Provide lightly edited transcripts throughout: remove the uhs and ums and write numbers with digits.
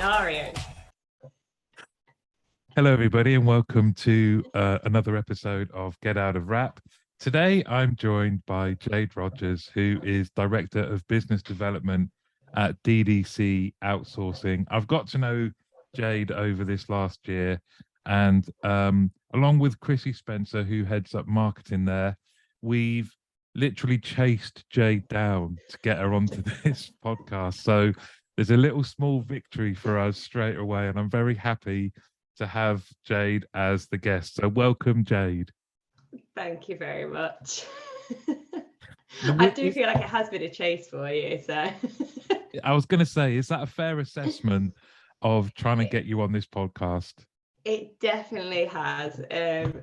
scenario. Hello, everybody, and welcome to another episode of Get Out of Rap. Today, I'm joined by Jade Rogers, who is Director of Business Development at DDC Outsourcing. I've got to know Jade over this last year, and along with Chrissy Spencer, who heads up marketing there, we've literally chased Jade down to get her onto this podcast. So there's a little small victory for us straight away, and I'm very happy to have Jade as the guest. So welcome, Jade. Thank you very much. I do feel like it has been a chase for you. So I was going to say, is that a fair assessment of trying to get you on this podcast? It definitely has.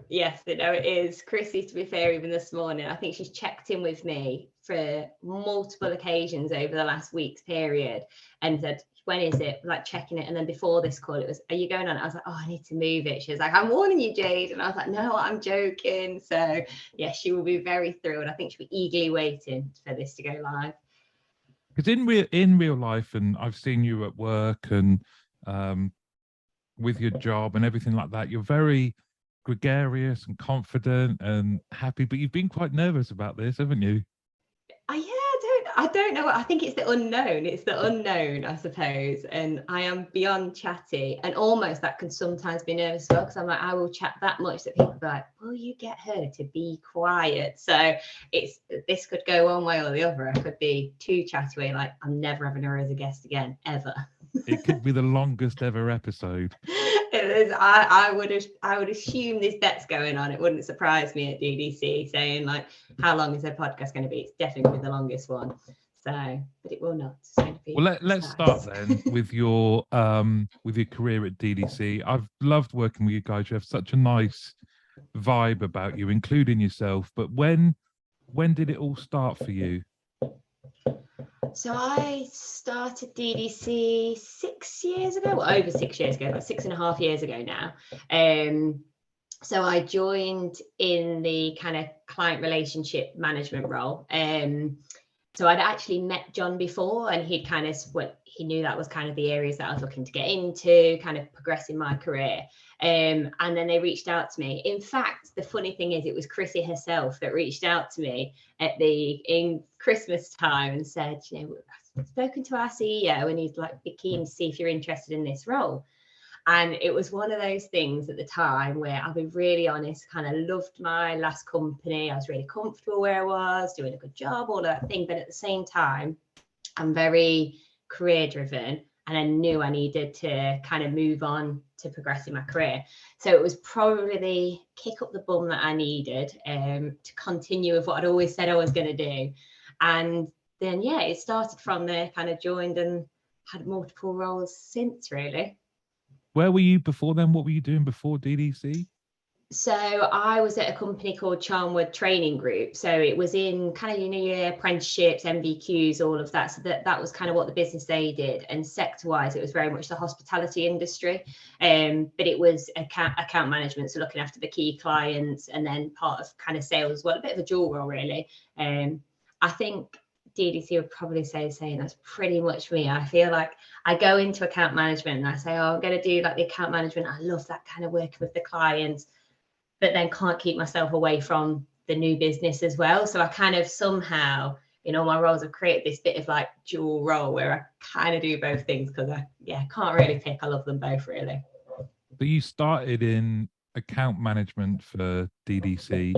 Yes, it is. Chrissy, to be fair, even this morning, I think she's checked in with me for multiple occasions over the last week's period and said, when is it? Like checking it. And then before this call, it was, are you going on? I was like, oh, I need to move it. She was like, I'm warning you, Jade. And I was like, no, I'm joking. So yeah, she will be very thrilled. I think she'll be eagerly waiting for this to go live. Because in real life, and I've seen you at work and with your job and everything like that, you're very gregarious and confident and happy, but you've been quite nervous about this, haven't you? I don't know. I think it's the unknown. It's the unknown, I suppose. And I am beyond chatty, and almost that can sometimes be nervous as well, because I'm like, I will chat that much that people are like, will you get her to be quiet? So this could go one way or the other. I could be too chatty, like I'm never having her as a guest again, ever. It could be the longest ever episode. It is. I would assume there's bets going on. It wouldn't surprise me at DDC saying like, how long is their podcast going to be? It's definitely going to be the longest one. So, but it will not. Well, let's start then with your career at DDC. I've loved working with you guys. You have such a nice vibe about you, including yourself. But when did it all start for you? So I started DDC 6 years ago, well, over 6 years ago, about 6.5 years ago now. So I joined in the kind of client relationship management role. So I'd actually met John before, and he knew that was kind of the areas that I was looking to get into, kind of progressing my career. And then they reached out to me. In fact, the funny thing is, it was Chrissy herself that reached out to me in Christmas time and said, I've spoken to our CEO and he's like, be keen to see if you're interested in this role. And it was one of those things at the time where, I'll be really honest, kind of loved my last company. I was really comfortable where I was, doing a good job, all of that thing. But at the same time, I'm very career driven, and I knew I needed to kind of move on to progress in my career. So it was probably the kick up the bum that I needed to continue with what I'd always said I was going to do. And then, yeah, it started from there, kind of joined and had multiple roles since, really. Where were you before then? What were you doing before DDC? So I was at a company called Charnwood Training Group. So it was in kind of, your apprenticeships, MVQs, all of that. So that was kind of what the business they did. And sector-wise, it was very much the hospitality industry. But it was account management, so looking after the key clients, and then part of kind of sales as well, a bit of a dual role, really. I think DDC would probably say the same. That's pretty much me. I feel like I go into account management and I say, oh, I'm going to do like the account management. I love that kind of working with the clients, but then can't keep myself away from the new business as well. So I kind of somehow, my roles have created this bit of like dual role where I kind of do both things, because I can't really pick. I love them both, really. So you started in account management for DDC,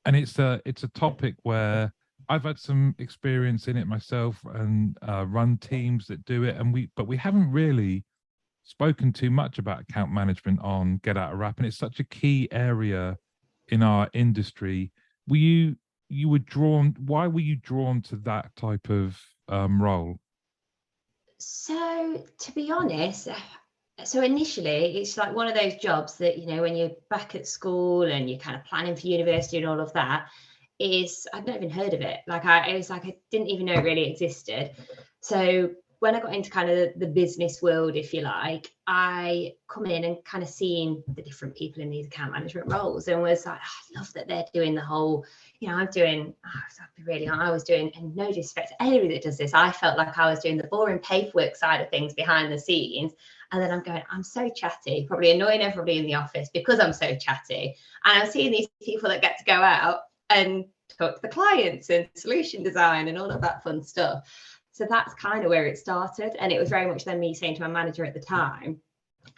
and it's a topic where I've had some experience in it myself, and run teams that do it, but we haven't really spoken too much about account management on Get Out of Rap, and it's such a key area in our industry. Why were you drawn to that type of role? So to be honest, so initially it's like one of those jobs that, when you're back at school and you're kind of planning for university and all of that, I'd not even heard of it. I didn't even know it really existed. So when I got into kind of the business world, if you like, I come in and kind of seeing the different people in these account management roles, and was like, I love that they're doing the whole, I'm doing, I'll be really honest, I was doing, and no disrespect to anybody that does this, I felt like I was doing the boring paperwork side of things behind the scenes. And then I'm going, I'm so chatty, probably annoying everybody in the office because I'm so chatty. And I'm seeing these people that get to go out and talk to the clients and solution design and all of that fun stuff. So that's kind of where it started. And it was very much then me saying to my manager at the time,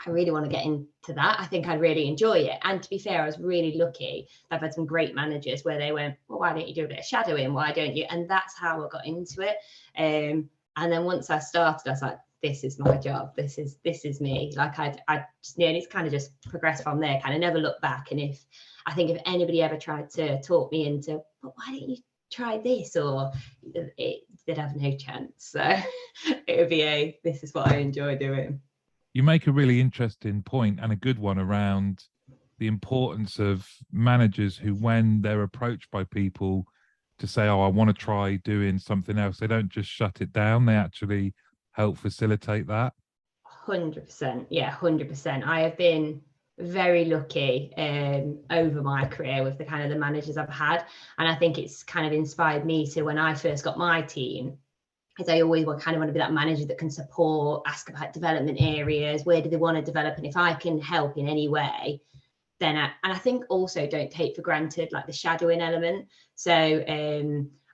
I really want to get into that. I think I'd really enjoy it. And to be fair, I was really lucky. I've had some great managers where they went, well, why don't you do a bit of shadowing? Why don't you? And that's how I got into it. And then once I started, I was like, this is my job. This is me. Like I just, and it's kind of just progressed from there, kind of never looked back. And if anybody ever tried to talk me into, but why don't you try this? Or they'd have no chance. So it would be this is what I enjoy doing. You make a really interesting point and a good one around the importance of managers who, when they're approached by people to say, oh, I want to try doing something else, they don't just shut it down. They actually help facilitate that. 100%. Yeah, 100%. I have been very lucky over my career with the kind of the managers I've had. And I think it's kind of inspired me to, when I first got my team, is I always kind of want to be that manager that can support, ask about development areas, where do they want to develop, and if I can help in any way, then and I think also don't take for granted like the shadowing element. So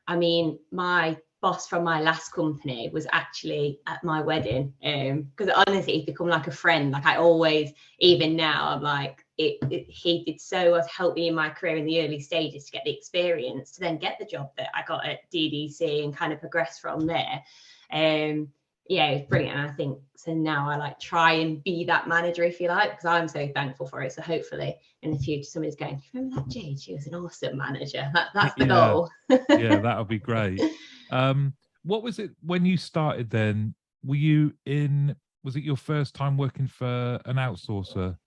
I mean, my boss from my last company was actually at my wedding, because honestly he's become like a friend. Like I always, even now, I'm like, he did so much help me in my career in the early stages to get the experience to then get the job that I got at DDC and kind of progress from there. Yeah, it's brilliant. And I think so now I like try and be that manager, if you like, because I'm so thankful for it. So hopefully in the future somebody's going, remember that Jade? She was an awesome manager. That's the goal. Yeah, that'll be great. What was it when you started then? Was it your first time working for an outsourcer?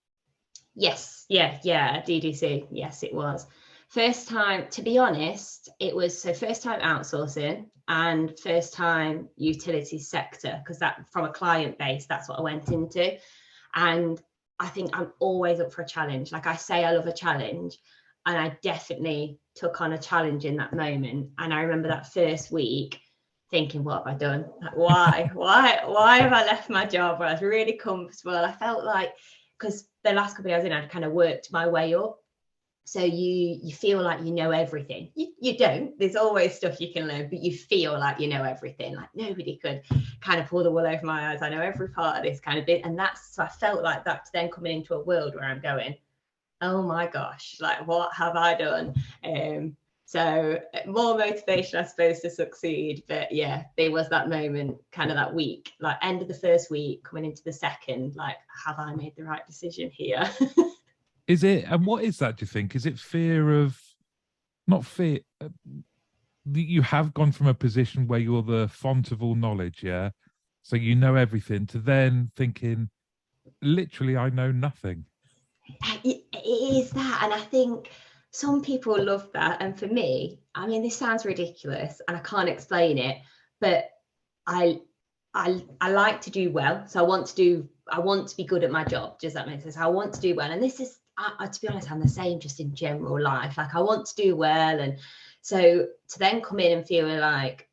Yes, yeah, DDC. Yes, it was. First time, to be honest, it was so first time outsourcing and first time utility sector, because that from a client base, that's what I went into. And I think I'm always up for a challenge. Like I say, I love a challenge. And I definitely took on a challenge in that moment. And I remember that first week thinking, what have I done? Like, why have I left my job where I was really comfortable? I felt like, because the last company I was in, I'd kind of worked my way up. So you feel like you know everything. You don't. There's always stuff you can learn, but you feel like you know everything. Like nobody could kind of pull the wool over my eyes. I know every part of this kind of bit. And so I felt like that to then coming into a world where I'm going, oh my gosh, like what have I done? So more motivation, I suppose, to succeed. But yeah, there was that moment, kind of that week, like end of the first week, coming into the second, like, have I made the right decision here? Is it, and what is that, do you think? Is it fear of, not fear, you have gone from a position where you're the font of all knowledge, yeah? So you know everything, to then thinking, literally, I know nothing. It is that. And I think some people love that. And for me, I mean, this sounds ridiculous and I can't explain it, but I like to do well. So I want to be good at my job. Does that make sense? I want to do well. And this is, to be honest, I'm the same just in general life. Like I want to do well. And so to then come in and feel like,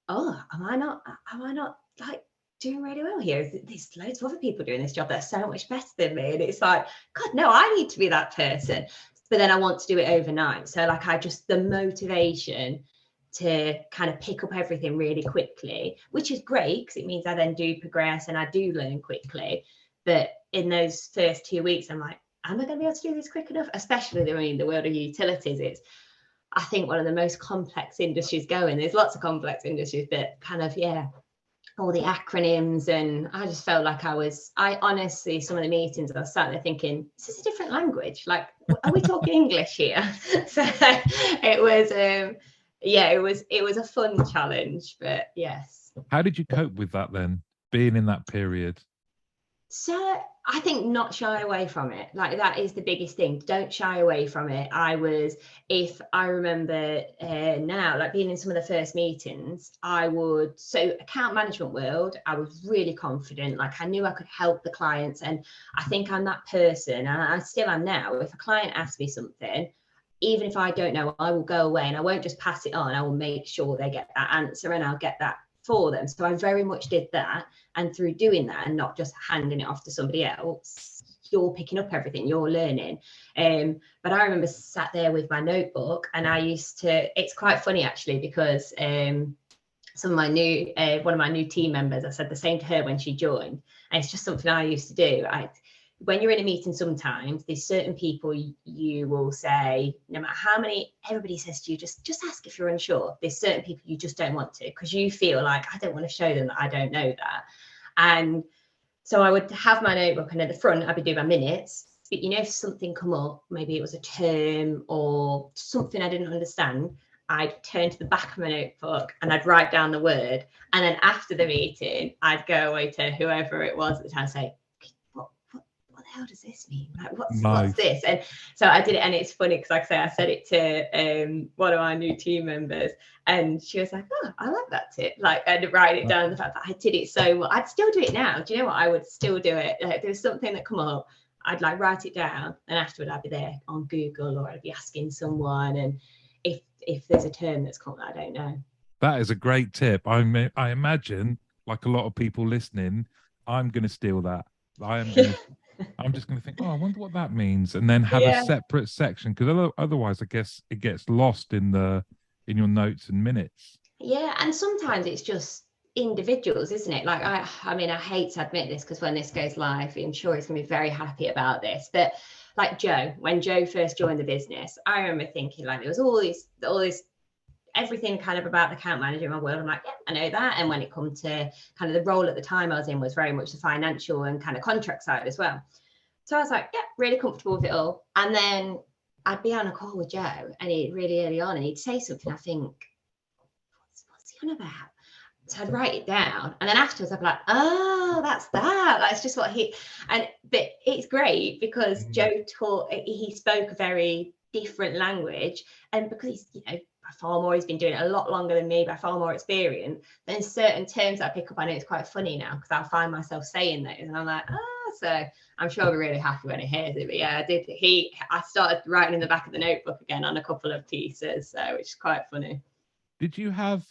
oh, am I not like doing really well here? There's loads of other people doing this job that are so much better than me. And it's like, God, no, I need to be that person. But then I want to do it overnight. So like the motivation to kind of pick up everything really quickly, which is great because it means I then do progress and I do learn quickly. But in those first 2 weeks, I'm like, am I going to be able to do this quick enough? Especially the world of utilities. It's, I think, one of the most complex industries going. There's lots of complex industries, but kind of, yeah, all the acronyms. And I just felt like I honestly, some of the meetings I was sat there thinking, is this a different language? Like, are we talking English here? So it was, yeah, it was a fun challenge, but yes. How did you cope with that then, being in that period? So I think not shy away from it. Like that is the biggest thing. Don't shy away from it. If I remember now, like being in some of the first meetings, so account management world, I was really confident. Like I knew I could help the clients. And I think I'm that person, and I still am now. If a client asks me something, even if I don't know, I will go away and I won't just pass it on. I will make sure they get that answer and I'll get that for them. So I very much did that. And through doing that and not just handing it off to somebody else, you're picking up everything, you're learning. But I remember sat there with my notebook, and I used to, it's quite funny actually, because some of my new, one of my new team members, I said the same to her when she joined. And it's just something I used to do. When you're in a meeting, sometimes there's certain people you will say, no matter how many everybody says to you, just ask if you're unsure. There's certain people you just don't want to, because you feel like, I don't want to show them that I don't know that. And so I would have my notebook, and at the front I'd be doing my minutes. But if something come up, maybe it was a term or something I didn't understand, I'd turn to the back of my notebook and I'd write down the word. And then after the meeting, I'd go away to whoever it was at the time and say, what the hell does this mean? Like, what's this? And so I did it. And it's funny because, like I say, I said it to one of our new team members, and she was like, oh, I like that tip. Like, I'd write it down, the fact that I did it so well. I'd still do it now. Do you know what? I would still do it. Like, there was something that come up, I'd like write it down, and afterward I'd be there on Google, or I'd be asking someone. And if there's a term that's come up that I don't know. That is a great tip. I imagine, like a lot of people listening, I'm going to steal that. I'm just going to think, oh, I wonder what that means, and then have a separate section, because otherwise, I guess it gets lost in your notes and minutes. Yeah, and sometimes it's just individuals, isn't it? Like, I mean, I hate to admit this, because when this goes live, I'm sure he's going to be very happy about this, but like Joe, when Joe first joined the business, I remember thinking, like, there was all this everything kind of about the account manager in my world. I'm like, yeah, I know that. And when it comes to kind of the role at the time I was in, was very much the financial and kind of contract side as well. So I was like, yeah, really comfortable with it all. And then I'd be on a call with Joe, and he'd really early on, and he'd say something, I think, what's he on about? So I'd write it down, and then afterwards I'd be like, oh, that's just what but it's great because Joe he spoke a very different language, and because he's, by far more, he's been doing it a lot longer than me, by far more experience, then certain terms I pick up, I know it's quite funny now, because I'll find myself saying those, and I'm like, so I'm sure I'll be really happy when he hears it. But yeah, I started writing in the back of the notebook again on a couple of pieces, so which is quite funny. Did you have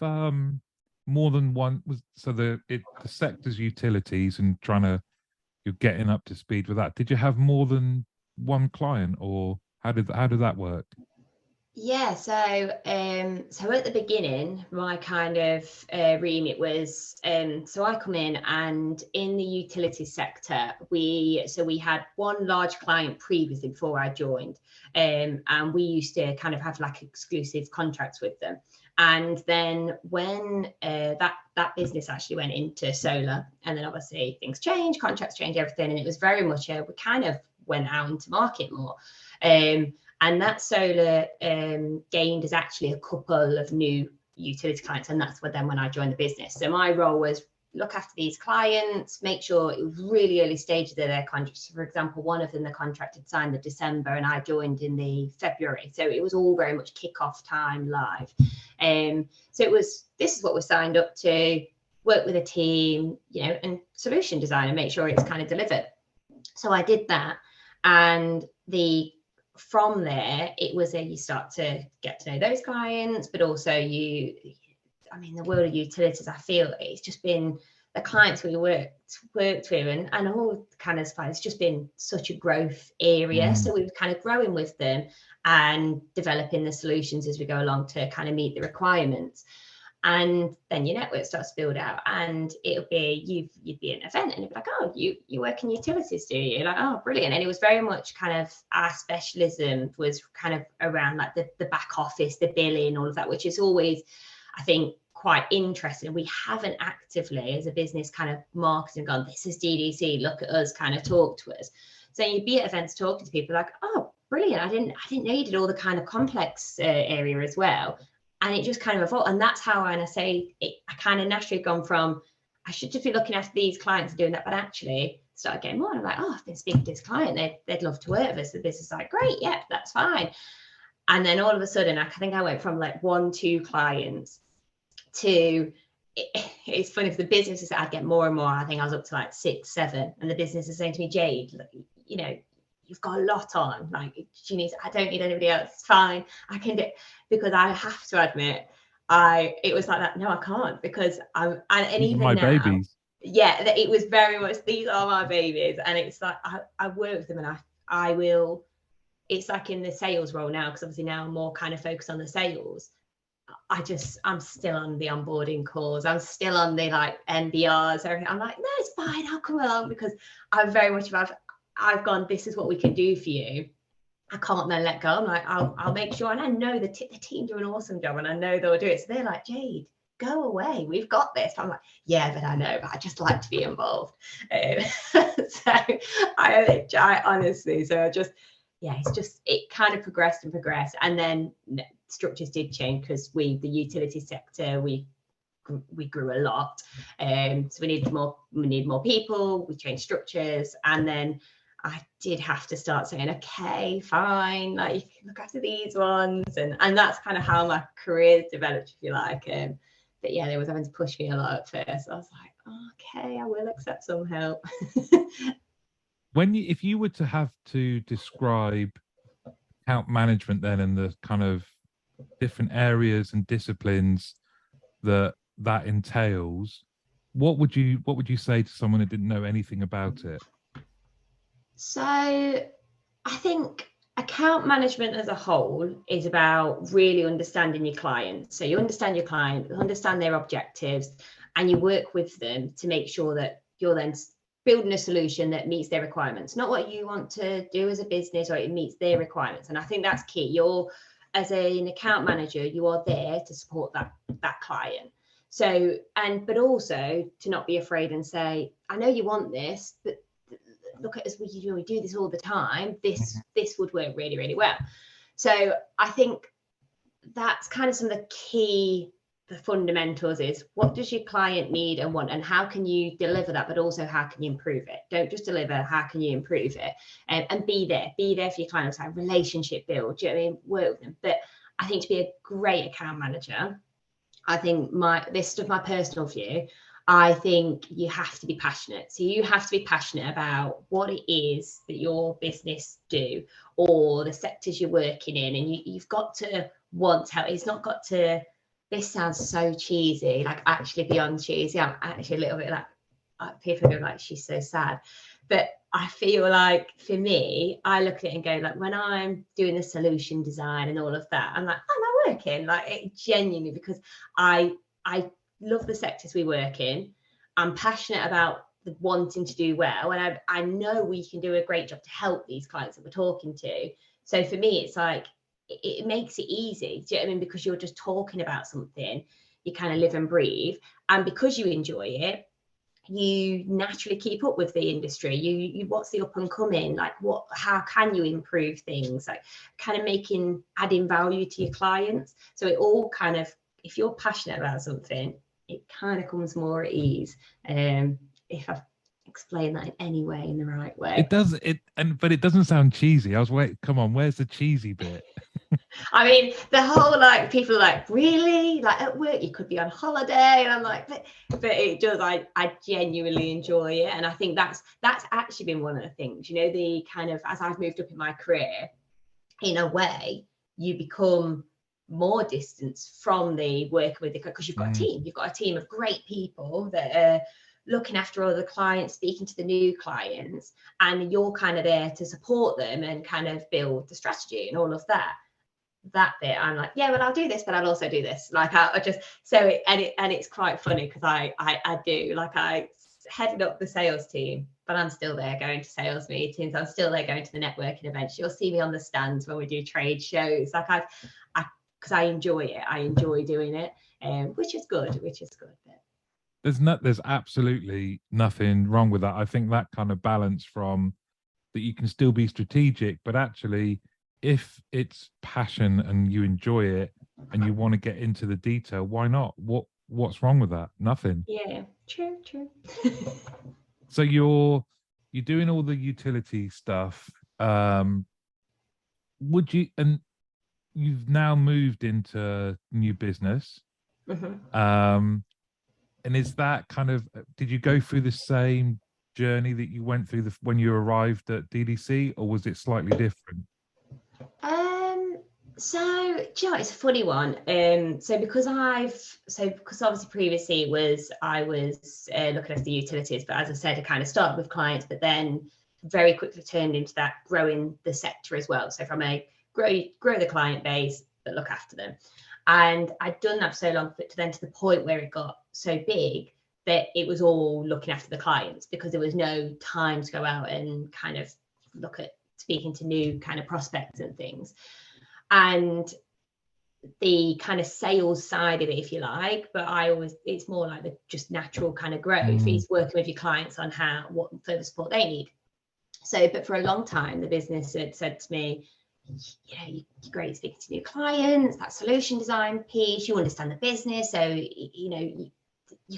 more than one? The sector's utilities, and you're getting up to speed with that. Did you have more than one client, or how did that work? Yeah, so at the beginning, my kind of remit was, so I come in, and in the utility sector, we had one large client previously before I joined, and we used to kind of have like exclusive contracts with them. And then when that business actually went into solar, and then obviously things change, contracts change, everything, and it was very much we kind of went out into market more. And that solar gained us actually a couple of new utility clients, and that's when I joined the business. So my role was look after these clients, make sure it was really early stages of their contracts. For example, one of them, the contract had signed in December, and I joined in the February. So it was all very much kick-off time live. So this is what we're signed up to, work with a team, and solution design, and make sure it's kind of delivered. So I did that, and from there, it was you start to get to know those clients, but also the world of utilities, I feel it's just been the clients we worked with, and all kind of suppliers, it's just been such a growth area. So we've kind of growing with them and developing the solutions as we go along to kind of meet the requirements. And then your network starts to build out, and it'll be you'd be at an event, and you'd be like, oh, you work in utilities, do you? Like, oh, brilliant. And it was very much kind of our specialism was kind of around like the back office, the billing, all of that, which is always, I think, quite interesting. We haven't actively as a business kind of marketed and gone, this is DDC, look at us, kind of talk to us. So you'd be at events talking to people like, oh, brilliant. I didn't know you did all the kind of complex area as well. And it just kind of evolved. And that's how, when I say it, I kind of naturally gone from, I should just be looking after these clients and doing that, but actually started getting more. And I'm like, oh, I've been speaking to this client. They'd love to work with us. The business is like, great, yeah, that's fine. And then all of a sudden, I think I went from like 1-2 clients to, it's funny, for the businesses that I'd get more and more. I think I was up to like 6-7. And the business is saying to me, Jade, you've got a lot on. Like, I don't need anybody else. It's fine. I can do it. Because I have to admit, it was like that. No, I can't, because and These even are my now, babies. yeah, it was very much, these are my babies. And it's like, I work with them, and I will, it's like in the sales role now, because obviously now I'm more kind of focused on the sales. I'm still on the onboarding calls. I'm still on the like NBRs, everything. I'm like, no, it's fine. I'll come along, because I'm very much about, I've gone, this is what we can do for you. I can't then let go. I'm like, I'll make sure. And I know the team do an awesome job, and I know they'll do it. So they're like, Jade, go away. We've got this. I'm like, yeah, but I know, but I just like to be involved. So I honestly, so I just, yeah, it kind of progressed and progressed. And then structures did change, because the utility sector, we grew a lot. So we need more people. We changed structures, and then I did have to start saying, okay, fine, like, you can look after these ones, and that's kind of how my career developed, if you like. But yeah, they was having to push me a lot at first. I was like, okay, I will accept some help. If you were to have to describe account management then, and the kind of different areas and disciplines that entails, what would you say to someone who didn't know anything about it? So I think account management as a whole is about really understanding your client. So you understand your client, understand their objectives, and you work with them to make sure that you're then building a solution that meets their requirements, not what you want to do as a business, or it meets their requirements. And I think that's key. As an account manager, you are there to support that client. So, but also to not be afraid and say, I know you want this, but look at us, we do this all the time. This would work really, really well. So I think that's kind of some of the fundamentals is, what does your client need and want, and how can you deliver that, but also how can you improve it? Don't just deliver, how can you improve it? And be there for your clients, like relationship build, do you know what I mean? Work with them. But I think to be a great account manager, I think this is my personal view, I think you have to be passionate. So you have to be passionate about what it is that your business do, or the sectors you're working in. And you've got to want help. It's not got to, this sounds so cheesy, like actually beyond cheesy. I'm actually a little bit like people go like, she's so sad. But I feel like for me, I look at it and go, like, when I'm doing the solution design and all of that, I'm like, am I working? Like, it genuinely, because I love the sectors we work in. I'm passionate about wanting to do well, and I know we can do a great job to help these clients that we're talking to. So for me, it's like, it makes it easy. Do you know what I mean? Because you're just talking about something, you kind of live and breathe, and because you enjoy it, you naturally keep up with the industry. You what's the up and coming, like how can you improve things, like kind of adding value to your clients. So it all kind of, if you're passionate about something, it kind of comes more at ease. If I've explained that in any way, in the right way. It does, but it doesn't sound cheesy. I was waiting, come on, where's the cheesy bit? I mean, the whole, like, people are like, really? Like, at work, you could be on holiday. And I'm like, but it does, I genuinely enjoy it. And I think that's actually been one of the things, the kind of, as I've moved up in my career, in a way, you become more distance from the work with because you've got a team. You've got a team of great people that are looking after all the clients, speaking to the new clients, and you're kind of there to support them and kind of build the strategy and all of that bit. I'm like, yeah, well, I'll do this, but I'll also do this. Like, I just, it's quite funny, because I do, like, I headed up the sales team, but I'm still there going to sales meetings. I'm still there going to the networking events. You'll see me on the stands when we do trade shows. Like, because I enjoy it. I enjoy doing it, which is good. But There's absolutely nothing wrong with that. I think that kind of balance from that, you can still be strategic, but actually, if it's passion and you enjoy it and you want to get into the detail, why not? What's wrong with that? Nothing. Yeah, true. So you're doing all the utility stuff. Would you, and you've now moved into new business. Mm-hmm. And is that kind of, did you go through the same journey that you went through when you arrived at DDC, or was it slightly different? So do you know, it's a funny one. So because obviously previously I was looking after the utilities, but as I said, I kind of started with clients, but then very quickly turned into that growing the sector as well. So from a grow the client base, but look after them. And I'd done that for so long, but to the point where it got so big that it was all looking after the clients, because there was no time to go out and kind of look at speaking to new kind of prospects and things. And the kind of sales side of it, if you like, but it's more like the just natural kind of growth is working with your clients on what further support they need. So, but for a long time, the business had said to me, you're great speaking to new clients, that solution design piece, you understand the business, so you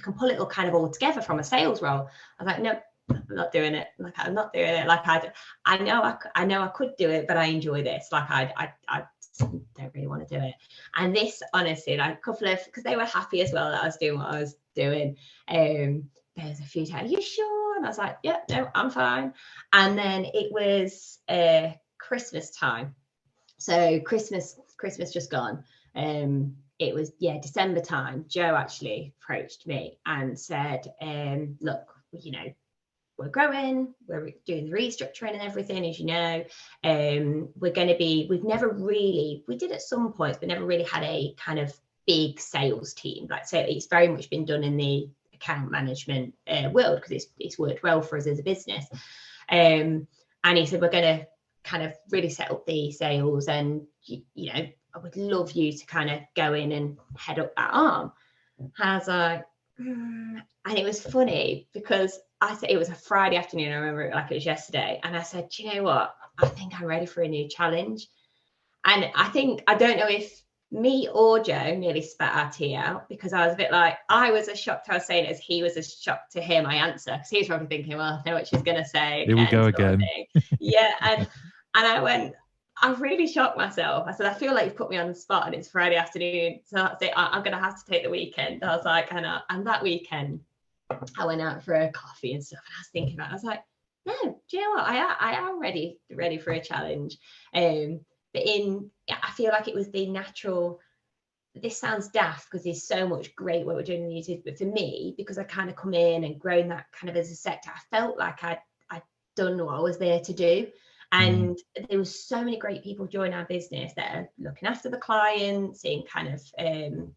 can pull it all together from a sales role. I was like, no, I'm not doing it. I'm not doing it. I know I could do it, but I enjoy this. I don't really want to do it. And this, honestly, a couple of, because they were happy as well that I was doing what I was doing. There's a few times, you sure? And I was like, yeah, no, I'm fine. And then it was Christmas time. So Christmas just gone. It was December time. Joe actually approached me and said, look, we're growing, we're doing the restructuring and everything, as you know. We did at some points, but never really had a kind of big sales team. So it's very much been done in the account management world, because it's worked well for us as a business. And he said, we're going to kind of really set up the sales, and I would love you to kind of go in and head up that arm. And I was like, and it was funny because I said, it was a Friday afternoon, I remember it like it was yesterday, and I said, do you know what, I think I'm ready for a new challenge. And I don't know if me or Joe nearly spat our tea out, because I was a bit like, I was as shocked I was saying it as he was as shocked to hear my answer, because he was probably thinking, well, I know what she's going to say. Here we go again. Yeah. And I went, I really shocked myself. I said, I feel like you've put me on the spot and it's Friday afternoon, so that's it. I'm going to have to take the weekend. I was like, and that weekend I went out for a coffee and stuff, and I was thinking about it. I was like, no, do you know what? I am ready for a challenge. But I feel like it was the natural. This sounds daft because there's so much great work we're doing in the YouTube, but for me, because I kind of come in and grown that kind of as a sector, I felt like I'd done what I was there to do. And there was so many great people join our business that are looking after the clients in kind of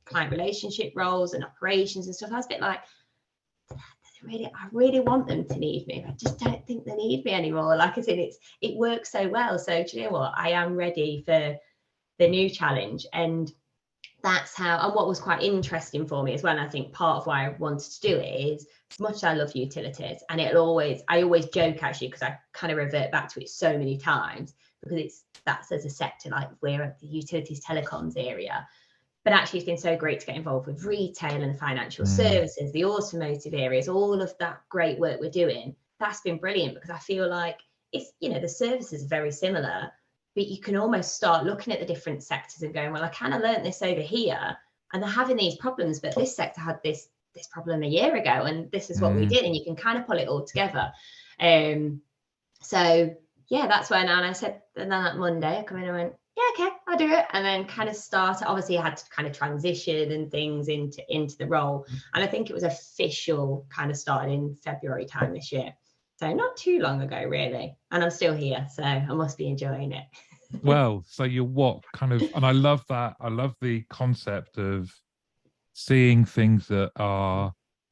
client relationship roles and operations and stuff. I was a bit like, I really want them to need me. I just don't think they need me anymore. Like I said, it works so well. So do you know what? I am ready for the new challenge. And that's how, and what was quite interesting for me as well, and I think part of why I wanted to do it is, as much as I love utilities, and I always joke actually, because I kind of revert back to it so many times, because that's as a sector, like we're at the utilities telecoms area, but actually it's been so great to get involved with retail and financial services, the automotive areas, all of that great work we're doing. That's been brilliant, because I feel like it's, the services are very similar, but you can almost start looking at the different sectors and going, well, I kind of learned this over here and they're having these problems, but this sector had this problem a year ago and this is what we did, and you can kind of pull it all together. So yeah, that's when, and I said, and then that Monday I come in and went, yeah, okay, I'll do it. And then kind of started, obviously I had to kind of transition and things into the role. And I think it was official kind of started in February time this year. So not too long ago, really. And I'm still here, so I must be enjoying it. Well, so you're what kind of, and I love that. I love the concept of seeing things that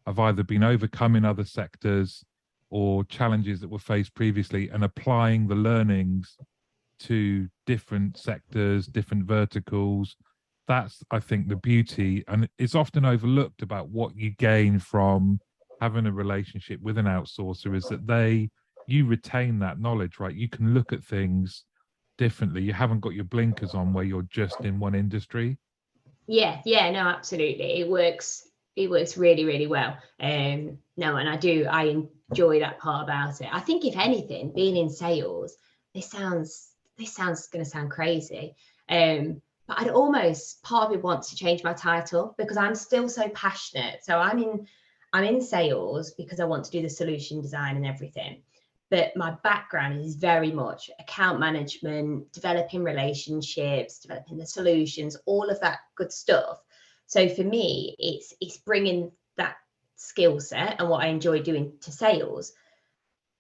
have either been overcome in other sectors or challenges that were faced previously, and applying the learnings to different sectors, different verticals. That's, I think, the beauty, and it's often overlooked about what you gain from having a relationship with an outsourcer, is that you retain that knowledge, right? You can look at things differently. You haven't got your blinkers on where you're just in one industry. Yeah, no, absolutely. It works really, really well. No, and I enjoy that part about it. I think if anything, being in sales, this sounds going to sound crazy. But I'd almost, part of me wants to change my title, because I'm still so passionate. So I'm I'm in sales because I want to do the solution design and everything. But my background is very much account management, developing relationships, developing the solutions, all of that good stuff. So for me, it's bringing that skill set and what I enjoy doing to sales.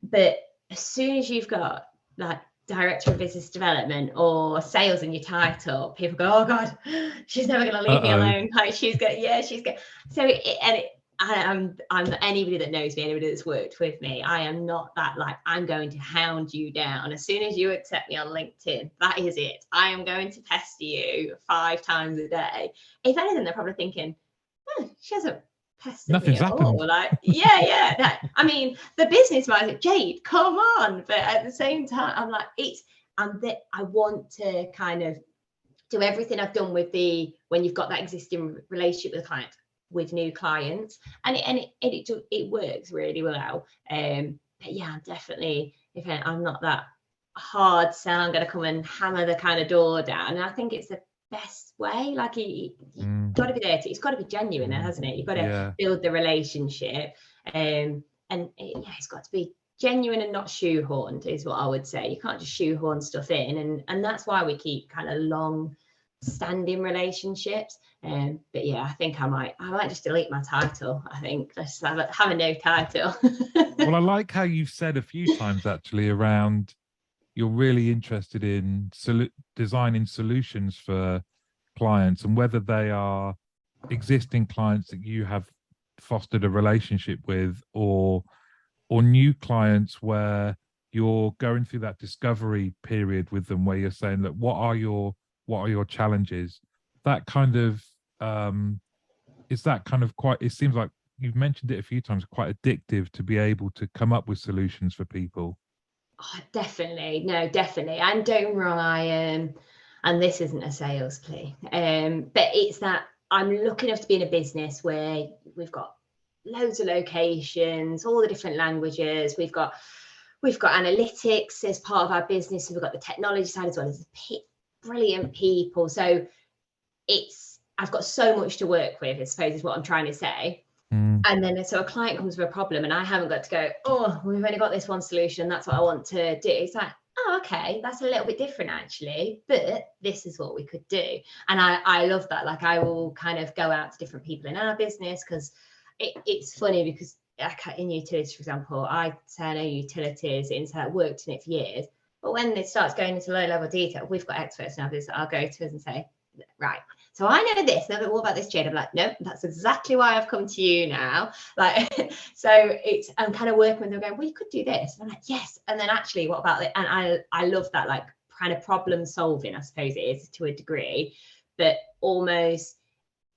But as soon as you've got like director of business development or sales in your title, people go, "Oh God, she's never going to leave me alone." Like she's good, yeah, she's good. So I'm anybody that knows me, anybody that's worked with me, I am not that like I'm going to hound you down. As soon as you accept me on LinkedIn, that is it. I am going to pester you 5 times a day. If anything, they're probably thinking, she hasn't pestered Nothing's me at all. Like, yeah. I mean, the business mindset, Jade, come on. But at the same time, I'm like, I want to kind of do everything I've done with when you've got that existing relationship with a client, with new clients, and it works really well. But yeah, I'm definitely, I'm not that hard sell. I'm going to come and hammer the kind of door down. And I think it's the best way. Like you've got to be there. It's got to be genuine, hasn't it? You've got to build the relationship, and it's got to be genuine and not shoehorned, is what I would say. You can't just shoehorn stuff in, and that's why we keep kind of long standing relationships. But yeah, I think I might just delete my title. I think let's have a no title. Well, I like how you've said a few times actually around you're really interested in designing solutions for clients, and whether they are existing clients that you have fostered a relationship with, or new clients where you're going through that discovery period with them, where you're saying, look, what are your challenges? That kind of is that kind of quite, it seems like you've mentioned it a few times, quite addictive to be able to come up with solutions for people. Oh, definitely. No, definitely. And don't get me wrong, and this isn't a sales plea, but it's that I'm lucky enough to be in a business where we've got loads of locations, all the different languages. We've got analytics as part of our business, and we've got the technology side as well as brilliant people. So I've got so much to work with, I suppose is what I'm trying to say. And then so a client comes with a problem and I haven't got to go, oh, we've only got this one solution, that's what I want to do. It's like, oh, okay, that's a little bit different actually, but this is what we could do. And I love that. Like I will kind of go out to different people in our business, because it's funny, because in utilities, for example, I say I know utilities, I've worked in it for years, but when it starts going into low level detail, we've got experts in our business. I'll go to us and say, right, so I know this, now what about this, Jade? I'm like, nope, that's exactly why I've come to you now. Like, so I'm kind of working with them going, well, you could do this. And I'm like, yes. And then actually, what about it? And I love that, like kind of problem solving, I suppose it is to a degree, but almost,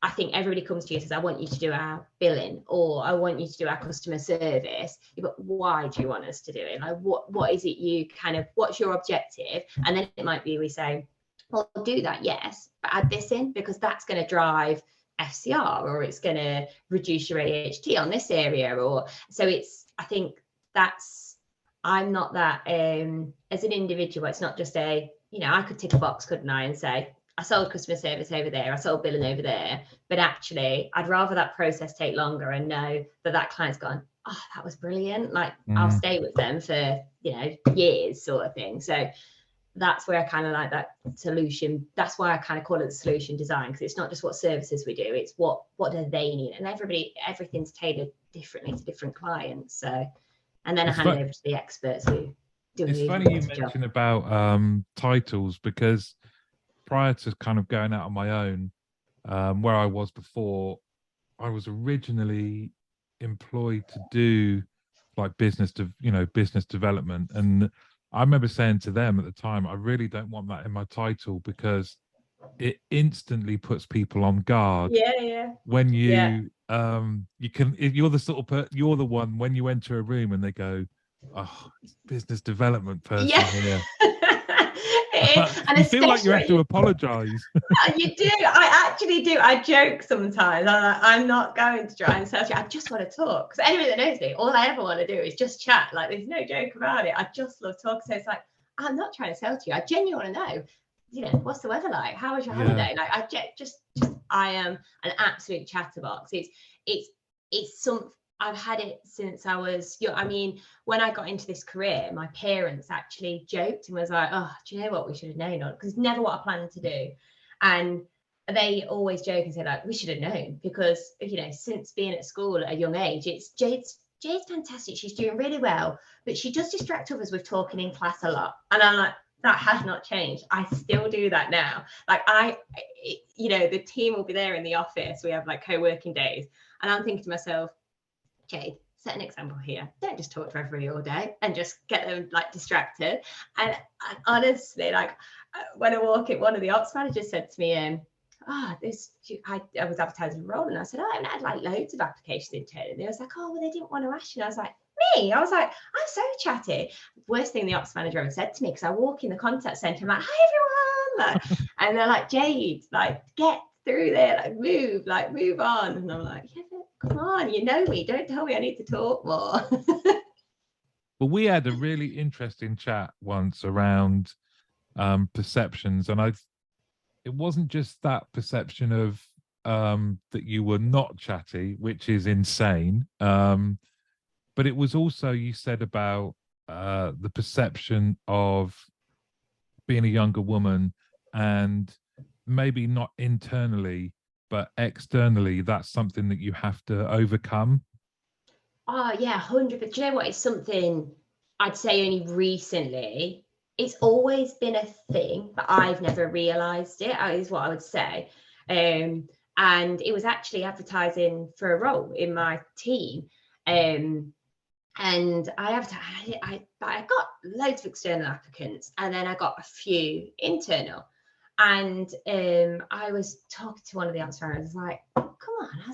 I think everybody comes to you and says, I want you to do our billing, or I want you to do our customer service. But why do you want us to do it? Like, what is it you kind of, what's your objective? And then it might be, we say, well, do that, yes, but add this in, because that's going to drive FCR, or it's going to reduce your AHT on this area. Or so I think I'm not that, as an individual, it's not just I could tick a box, couldn't I, and say, I sold customer service over there, I sold billing over there. But actually, I'd rather that process take longer and know that client's gone, oh, that was brilliant. Like, I'll stay with them for, years, sort of thing. So that's where I kind of like that solution. That's why I kind of call it the solution design, because it's not just what services we do, it's what do they need. And everything's tailored differently to different clients. So, and then I hand it over to the experts who do. It's funny you mentioned about titles, because prior to kind of going out on my own, where I was before, I was originally employed to do like business development. And I remember saying to them at the time, I really don't want that in my title, because it instantly puts people on guard. Yeah. When you're the one, when you enter a room and they go, oh, it's business development person here. And you feel like you have to apologize. You do. I actually do. I joke sometimes. I'm not going to try and sell you. I just want to talk. Because anybody that knows me, all I ever want to do is just chat. Like, there's no joke about it. I just love talking. So it's like, I'm not trying to sell to you. I genuinely want to know, what's the weather like? How was your holiday? Like, I am an absolute chatterbox. It's I've had it since I was young. I mean, when I got into this career, my parents actually joked and was like, "Oh, do you know what we should have known?" Because it's never what I planned to do, and they always joke and say like, "We should have known," because since being at school at a young age, it's Jade's fantastic. She's doing really well, but she does distract others with talking in class a lot, and I'm like, that has not changed. I still do that now. Like the team will be there in the office. We have like co-working days, and I'm thinking to myself, Jade, set an example here. Don't just talk to everybody all day and just get them like distracted. And honestly, like when I walk in, one of the ops managers said to me, I was advertising a role, and I said, I haven't had like loads of applications in turn. And they was like, oh, well, they didn't want to ask you. And I was like, me? I was like, I'm so chatty. Worst thing the ops manager ever said to me, because I walk in the contact center, I'm like, hi everyone. Like, and they're like, Jade, like, get through there, like move on. And I'm like, yeah, come on, you know me, don't tell me I need to talk more. Well, we had a really interesting chat once around perceptions, and it wasn't just that perception of that you were not chatty, which is insane, but it was also, you said about the perception of being a younger woman, and maybe not internally but externally, that's something that you have to overcome. Oh yeah, 100%. Do you know what? It's something I'd say only recently. It's always been a thing, but I've never realised it, is what I would say. And it was actually advertising for a role in my team. And I advertised, I got loads of external applicants, and then I got a few internal. And I was talking to one of the answers. I was like, come on. I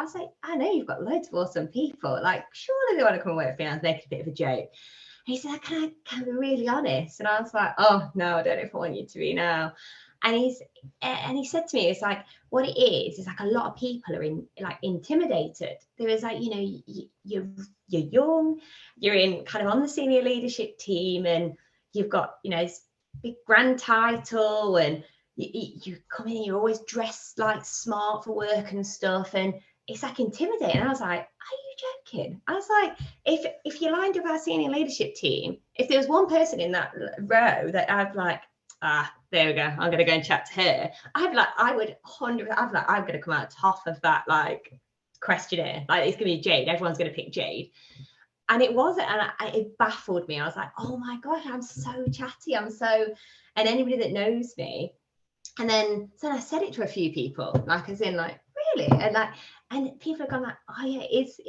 was like, I know you've got loads of awesome people. Like, surely they want to come and work for me. I was making a bit of a joke. And he said, can I be really honest? And I was like, oh no, I don't know if I want you to be now. And he said to me, it's like, what it is like a lot of people are intimidated. There is like, you're young, you're in kind of on the senior leadership team, and you've got, this big grand title, and you come in, you're always dressed like smart for work and stuff, and it's like intimidating. I was like, are you joking? I was like, if you lined up our senior leadership team, if there was one person in that row that I'd like, there we go, I'm gonna go and chat to her, I'm going to come out top of that like questionnaire. Like, it's gonna be Jade, everyone's gonna pick Jade. And it wasn't, and it baffled me. I was like, oh my gosh, I'm so chatty, and anybody that knows me. And then so I said it to a few people, like, as in like, really? And people have gone like, oh yeah, it's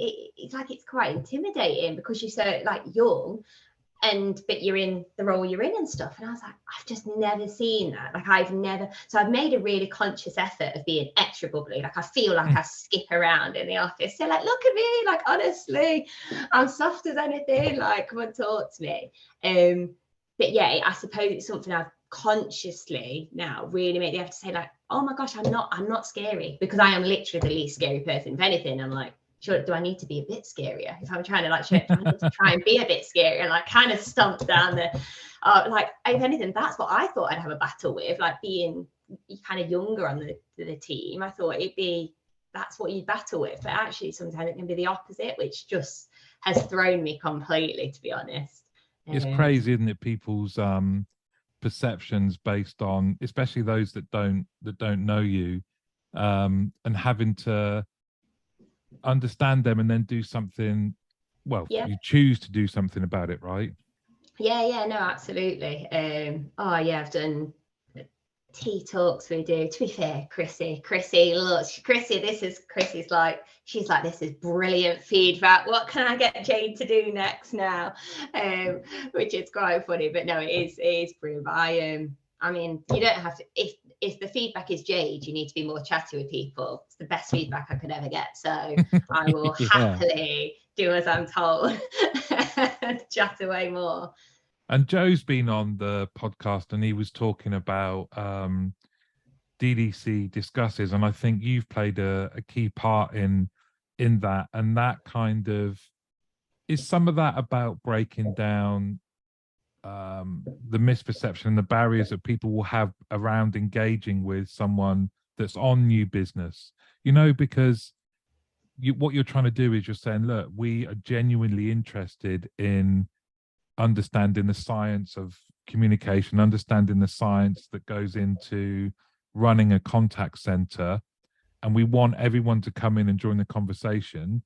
like, it's quite intimidating because you're so like young, but you're in the role you're in and stuff. And I was like, I've just never seen that. Like, I've made a really conscious effort of being extra bubbly. Like, I feel like I skip around in the office. So like, look at me, like, honestly, I'm soft as anything. Like, come and talk to me. But yeah, I suppose it's something I've consciously now really made the effort to say like, oh my gosh, I'm not scary, because I am literally the least scary person. If anything, I'm like, sure, do I need to be a bit scarier? If I'm trying to like show, I need to try and be a bit scarier and like kind of stomp down the like, if anything, that's what I thought I'd have a battle with, like being kind of younger on the team. I thought that's what you'd battle with, but actually sometimes it can be the opposite, which just has thrown me completely, to be honest. It's crazy, isn't it? People's perceptions based on, especially those that don't know you, and having to understand them and then do something. Well, yeah. You choose to do something about it, right? Yeah, no, absolutely. Oh yeah, I've done tea talks. We do, to be fair, Chrissy, look, Chrissy's like, she's like, this is brilliant feedback, what can I get Jade to do next now? Which is quite funny, but no, it is brilliant. I mean, you don't have to, if the feedback is Jade, you need to be more chatty with people. It's the best feedback I could ever get, so I will happily do as I'm told and chat away more. And Joe's been on the podcast and he was talking about DDC discusses, and I think you've played a key part in that, and that kind of is some of that about breaking down the misperception and the barriers that people will have around engaging with someone that's on new business, because what you're trying to do is you're saying, look, we are genuinely interested in understanding the science of communication, understanding the science that goes into running a contact center, and we want everyone to come in and join the conversation.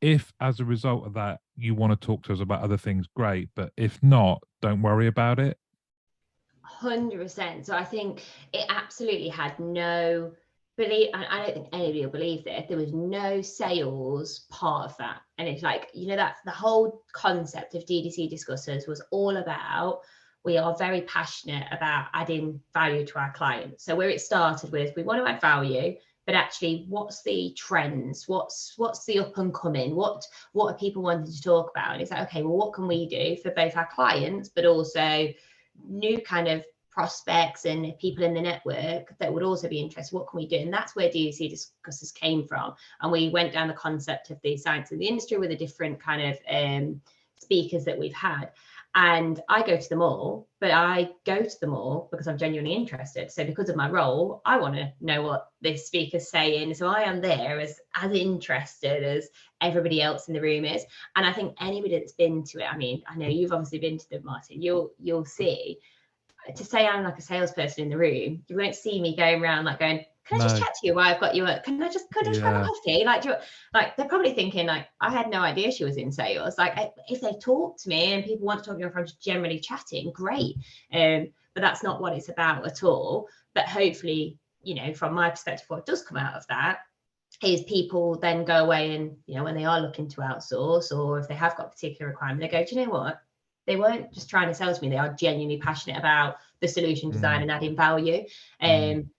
If as a result of that you want to talk to us about other things, great, but if not, don't worry about it. 100%. So I think it absolutely had no believe. I don't think anybody will believe this. There was no sales part of that, and it's like, that's the whole concept of DDC Discussers was all about. We are very passionate about adding value to our clients. So where it started with, we want to add value, but actually, what's the trends? What's the up and coming? What are people wanting to talk about? And it's like, okay, well, what can we do for both our clients, but also new kind of prospects and people in the network that would also be interested? What can we do? And that's where DDC Discussers came from. And we went down the concept of the science of the industry with the different kind of speakers that we've had. And I go to them all, but I go to them all because I'm genuinely interested. So because of my role, I want to know what this speaker's saying. So I am there as interested as everybody else in the room is. And I think anybody that's been to it, I mean, I know you've obviously been to them, Martin, you'll see, to say I'm like a salesperson in the room, you won't see me going around like going, can I just chat to you while I've got you? Can I just grab a coffee? Like they're probably thinking like, I had no idea she was in sales. Like if they talk to me and people want to talk to me if I'm just generally chatting, great. But that's not what it's about at all. But hopefully, from my perspective, what does come out of that is people then go away and, when they are looking to outsource, or if they have got a particular requirement, they go, do you know what? They weren't just trying to sell to me. They are genuinely passionate about the solution design and adding value.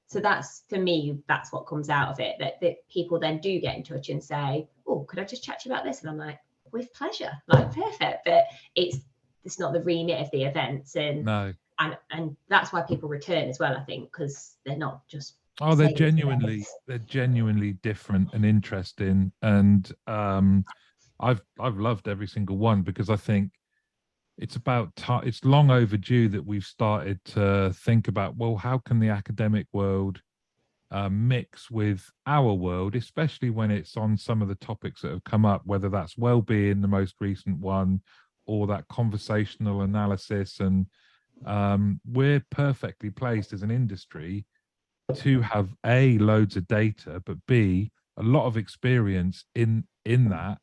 So that's, for me, that's what comes out of it, that people then do get in touch and say, oh, could I just chat to you about this? And I'm like, with pleasure, like perfect. But it's not the remit of the events. And that's why people return as well, I think, because they're not just they're genuinely different and interesting. And I've loved every single one, because I think it's about it's long overdue that we've started to think about, well, how can the academic world mix with our world, especially when it's on some of the topics that have come up, whether that's well-being, the most recent one, or that conversational analysis. And we're perfectly placed as an industry to have A, loads of data, but B, a lot of experience in that.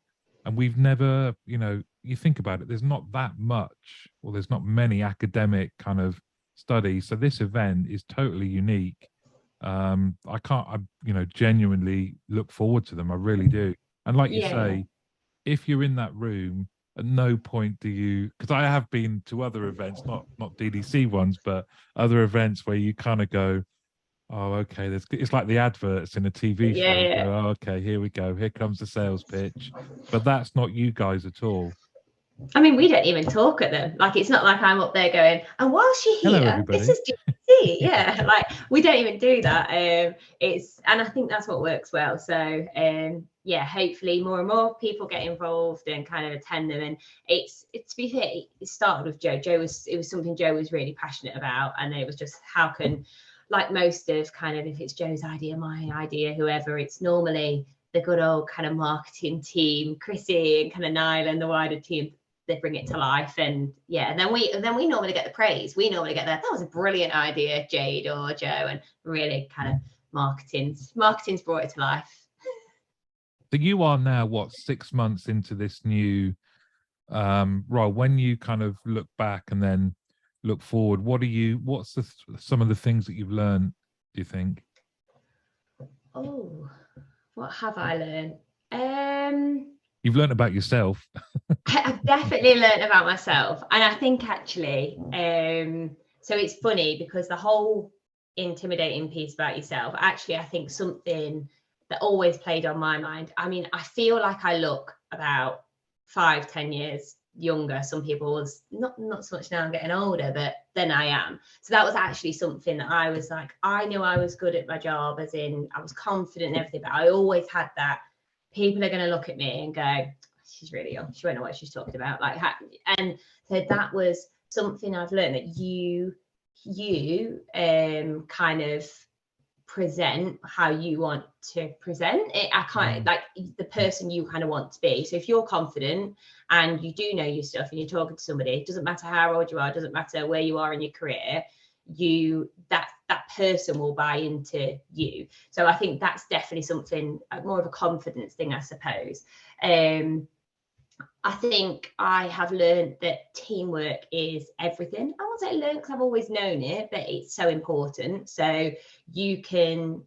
And we've never, you think about it, there's not that much, or there's not many academic kind of studies. So this event is totally unique. I genuinely look forward to them. I really do. And like you say, if you're in that room, at no point do you, because I have been to other events, not DDC ones, but other events where you kind of go, oh, okay, it's like the adverts in a TV show. Yeah. Oh, okay, here we go. Here comes the sales pitch. But that's not you guys at all. I mean, we don't even talk at them. Like, it's not like I'm up there going, and while she's here, hello, this is DDC. Yeah, like we don't even do that. And I think that's what works well. So hopefully more and more people get involved and kind of attend them. And it's to be fair, it started with Joe. It was something Joe was really passionate about, and it was just, how can, like most of kind of, if it's Joe's idea, my idea, whoever, it's normally the good old kind of marketing team, Chrissy and kind of Niall and the wider team, they bring it to life. And and then we normally get the praise. We normally get that was a brilliant idea, Jade or Joe, and really kind of marketing's brought it to life. So you are now, what, 6 months into this new role. When you kind of look back and then look forward, what's some of the things that you've learned, do you think? Oh, what have I learned? You've learned about yourself. I've definitely learned about myself. And I think actually, so it's funny because the whole intimidating piece about yourself, actually, I think something that always played on my mind. I mean, I feel like I look about 5-10 years younger. Some people was not so much now, I'm getting older, but then I am. So that was actually something that I was like, I knew I was good at my job, as in I was confident in everything, but I always had that, people are going to look at me and go, she's really young, she won't know what she's talking about. And so that was something I've learned, that you kind of present how you want to present it. I can't, like, the person you kind of want to be. So if you're confident and you do know your stuff and you're talking to somebody, it doesn't matter how old you are, it doesn't matter where you are in your career, that person will buy into you. So I think that's definitely something, more of a confidence thing, I suppose. I think I have learned that teamwork is everything. I won't say learn because I've always known it, but it's so important. So you can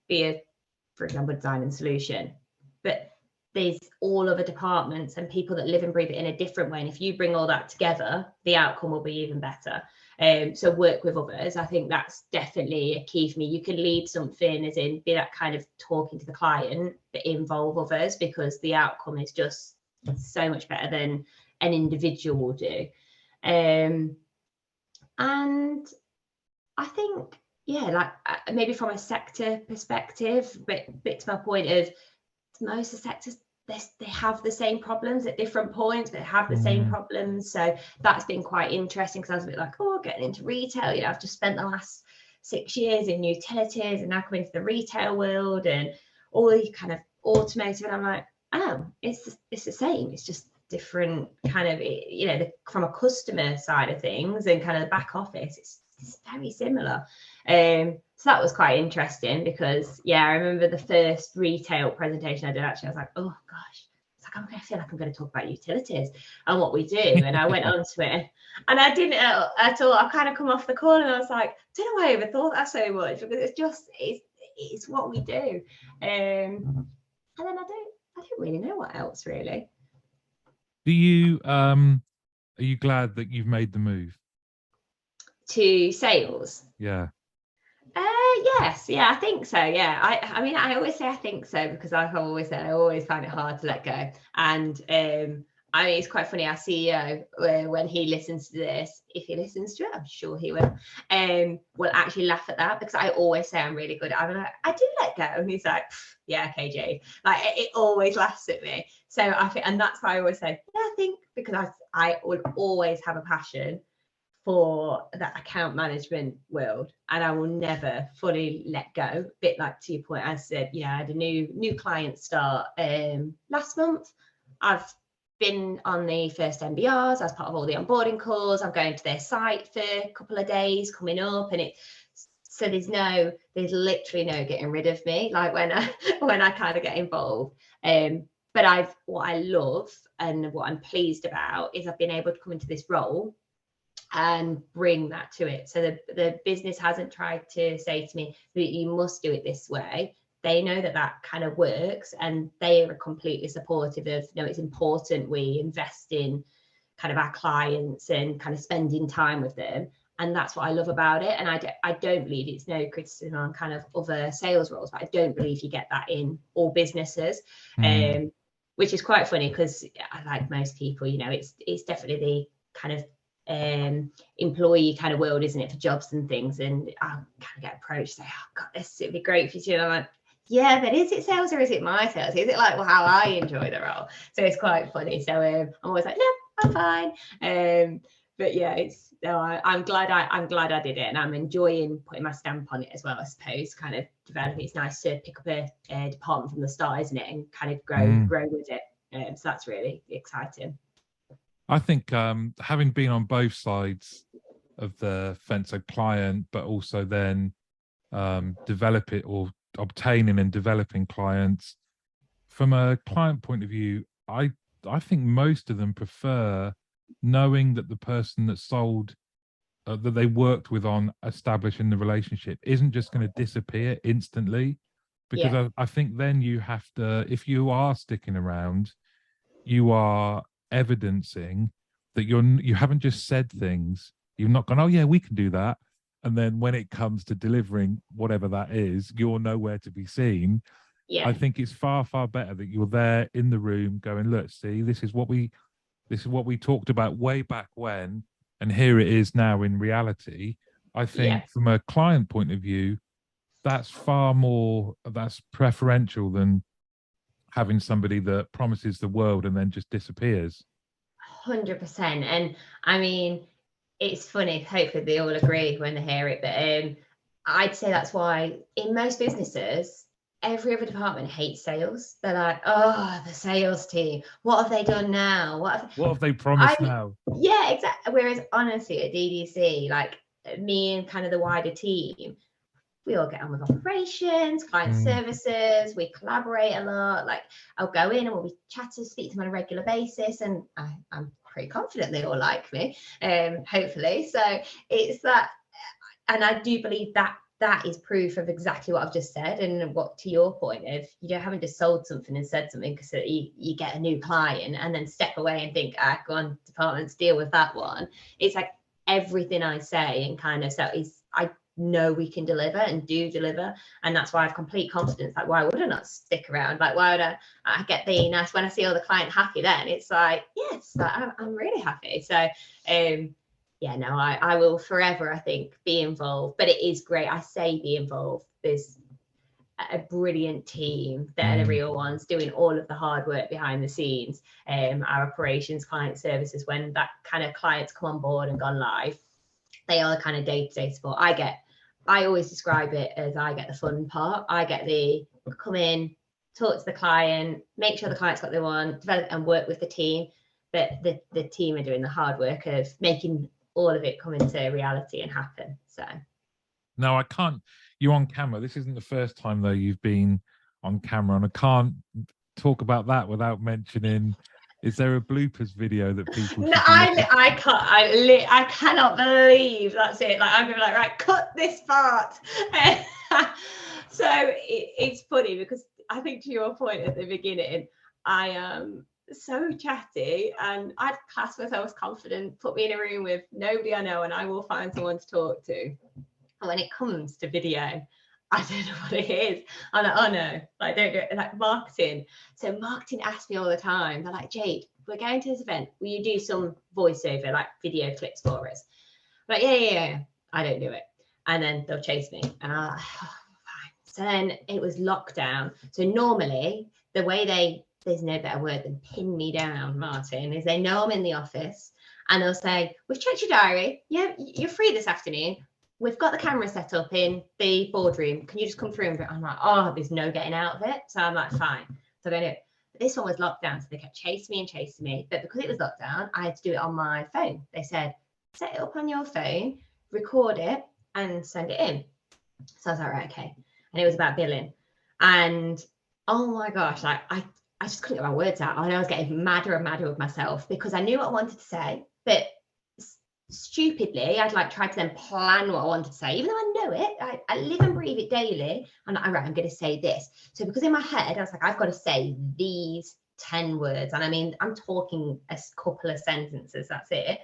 be for example, design and solution, but there's all other departments and people that live and breathe it in a different way. And if you bring all that together, the outcome will be even better. So work with others. I think that's definitely a key for me. You can lead something, as in be that kind of talking to the client, but involve others, because the outcome is just so much better than an individual will do. And I think, yeah, like maybe from a sector perspective, but bit to my point of most of the sectors, they have the same problems at different points, but they have the same problems. So that's been quite interesting, because I was a bit like, oh, getting into retail, you know, I've just spent the last 6 years in utilities and now coming into the retail world and all the kind of automotive, and I'm like, oh, it's the same, it's just different kind of, you know, from a customer side of things and kind of the back office, it's very similar. So that was quite interesting, because I remember the first retail presentation I did, actually I was like, oh gosh, it's like, I feel like I'm going to talk about utilities and what we do. And I went on to it and I didn't at all. I kind of come off the call and I was like, I don't know why I overthought that so much, because it's what we do. And then I don't really know what else really. Do you are you glad that you've made the move to sales? Yes, I think so. I mean, I always say I think so, because like I've always said, I always find it hard to let go. And I mean, it's quite funny, our CEO, when he listens to this, if he listens to it, I'm sure he will actually laugh at that, because I always say I'm really good. I'm like, I do let go, and he's like, yeah, okay, Jade. Like it always laughs at me. So I think, and that's why I always say, I think, because I would always have a passion for that account management world, and I will never fully let go. A bit like to your point, I said, I had a new client start last month. I've been on the first MBRs as part of all the onboarding calls. I'm going to their site for a couple of days coming up, and so there's literally no getting rid of me, like when I kind of get involved. But what I love and what I'm pleased about is I've been able to come into this role and bring that to it. So the business hasn't tried to say to me that you must do it this way. They know that kind of works, and they are completely supportive of, it's important we invest in kind of our clients and kind of spending time with them. And that's what I love about it. And I don't believe, it's no criticism on kind of other sales roles, but I don't believe you get that in all businesses, which is quite funny, because like most people, it's definitely the kind of employee kind of world, isn't it, for jobs and things. And I kind of get approached, say, oh God, this would be great for you. And I'm like, yeah, but is it sales or is it my sales? Is it like how I enjoy the role? So it's quite funny. So I'm always like, no, I'm fine. But yeah, I'm glad I did it, and I'm enjoying putting my stamp on it as well, I suppose. Kind of developing. It's nice to pick up a department from the start, isn't it, and kind of grow with it. So that's really exciting. I think having been on both sides of the fence, a client, but also then develop it, or obtaining and developing clients, from a client point of view, I think most of them prefer knowing that the person that sold that they worked with on establishing the relationship isn't just going to disappear instantly, because I think then you have to, if you are sticking around, you are evidencing that you haven't just said things, you've not gone, oh yeah, we can do that, and then when it comes to delivering whatever that is, you're nowhere to be seen. I think it's far better that you're there in the room going, look, see, this is what we talked about way back when, and here it is now in reality. I think from a client point of view, that's that's preferential than having somebody that promises the world and then just disappears. 100%. And I mean, it's funny, hopefully they all agree when they hear it, but I'd say that's why in most businesses, every other department hates sales. They're like, oh, the sales team, what have they done now? What have they promised now? Yeah, exactly. Whereas honestly, at DDC, like me and kind of the wider team, we all get on with operations, client services, we collaborate a lot. Like I'll go in and we'll be chatting, speak to them on a regular basis, and I'm pretty confident they all like me, hopefully. So it's that, and I do believe that that is proof of exactly what I've just said. And what, to your point, if you haven't just sold something and said something because you get a new client and then step away and think, go on, departments, deal with that one. It's like everything I say and kind of so is I know we can deliver and do deliver, and that's why I have complete confidence. Like, why would I not stick around? Like, why would I get the nice when I see all the client happy? Then it's like, yes, like, I'm really happy. So yeah, no, I will forever, I think, be involved. But it is great. I say be involved. There's a brilliant team that are the real ones doing all of the hard work behind the scenes. Our operations, client services, when that kind of clients come on board and gone live, they are the kind of day-to-day support. I always describe it as I get the fun part. I get the come in, talk to the client, make sure the client's got what they want, develop and work with the team. But the team are doing the hard work of making all of it come into reality and happen. So no, I can't. You're on camera. This isn't the first time though you've been on camera, and I can't talk about that without mentioning. Is there a bloopers video that people? No, I can't. I cannot believe that's it. Like I'm gonna be like, right, cut this part. So it's funny because I think to your point at the beginning, I am so chatty and I'd class myself as confident. Put me in a room with nobody I know and I will find someone to talk to. And when it comes to video, I don't know what it is. I'm like, oh no, like don't do it. Like marketing. So marketing asks me all the time. They're like, Jade, we're going to this event. Will you do some voiceover, like video clips for us? I'm like, yeah. I don't do it. And then they'll chase me. And I'm like, oh, fine. So then it was lockdown. So normally the way there's no better word than pin me down, Martin, is they know I'm in the office and they'll say, we've checked your diary. Yeah, you're free this afternoon. We've got the camera set up in the boardroom. Can you just come through? And I'm like, oh, there's no getting out of it. So I'm like, fine. So I'm going to do it. But this one was locked down. So they kept chasing me. But because it was locked down, I had to do it on my phone. They said, set it up on your phone, record it and send it in. So I was like, right, okay. And it was about billing. And oh my gosh, like I just couldn't get my words out. And I was getting madder and madder with myself because I knew what I wanted to say, but stupidly, I'd like tried to then plan what I wanted to say, even though I know it. I live and breathe it daily. And I'm right, I'm going to say this. So because in my head, I was like, I've got to say these 10 words. And I mean, I'm talking a couple of sentences. That's it.